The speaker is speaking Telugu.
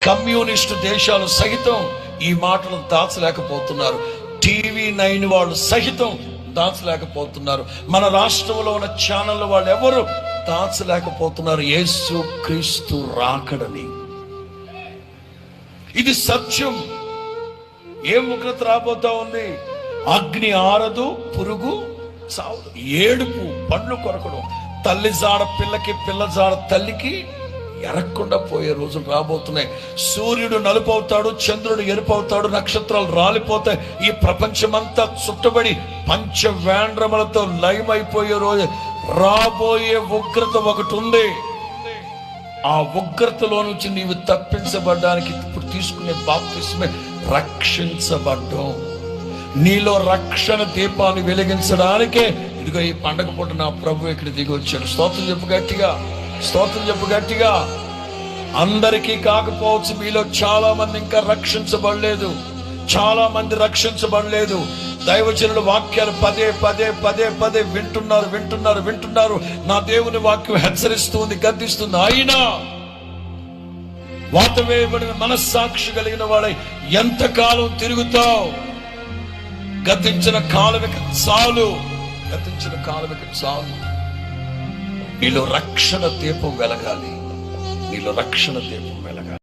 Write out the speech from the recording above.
కమ్యూనిస్టు దేశాలు సహితం ఈ మాటలు దాచలేకపోతున్నారు. TV9 వాళ్ళు సహితం దాచలేకపోతున్నారు. మన రాష్ట్రంలో ఉన్న ఛానల్ వాళ్ళు ఎవరు దాచలేకపోతున్నారు యేసు క్రీస్తు రాకడని. ఇది సత్యం. ఏం ఉగ్రత రాబోతా ఉంది? అగ్ని ఆరదు, పురుగు చావదు, ఏడుపు, పండ్లు కొరకడం, తల్లి జాడ పిల్లకి, పిల్ల జాడ తల్లికి ఎరక్కుండా పోయే రోజులు రాబోతున్నాయి. సూర్యుడు నలుపు అవుతాడు, చంద్రుడు ఎరుపు అవుతాడు, నక్షత్రాలు రాలిపోతాయి. ఈ ప్రపంచమంతా చుట్టబడి పంచవేంద్రములతో లయమైపోయే రోజు రాబోయే ఉగ్రత ఒకటి ఉంది. ఆ ఉగ్రతలో నుంచి నీవు తప్పించబడ్డానికి ఇప్పుడు తీసుకునే బాప్తిస్మే రక్షించబడ్డం. నీలో రక్షణ దీపాన్ని వెలిగించడానికే ఇదిగో ఈ పండగ పూట నా ప్రభు ఇక్కడ దిగి వచ్చాడు. స్తోత్రం చెప్పు గట్టిగా, స్తోత్రం చెప్పు గట్టిగా. అందరికీ కాకపోవచ్చు, మీలో చాలా మంది ఇంకా రక్షించబడలేదు, చాలా మంది రక్షించబడలేదు. దైవజనుల వాక్యాలు పదే పదే పదే పదే వింటున్నారు. నా దేవుని వాక్యం హెచ్చరిస్తుంది, గద్దిస్తుంది. అయినా వాత వేయబడిన మనస్సాక్షి కలిగిన వాడై ఎంతకాలం తిరుగుతావు? గతించిన కాలమిక చాలు. నీలో రక్షణ దీపం వెలగాలి. నీలో రక్షణ దీపం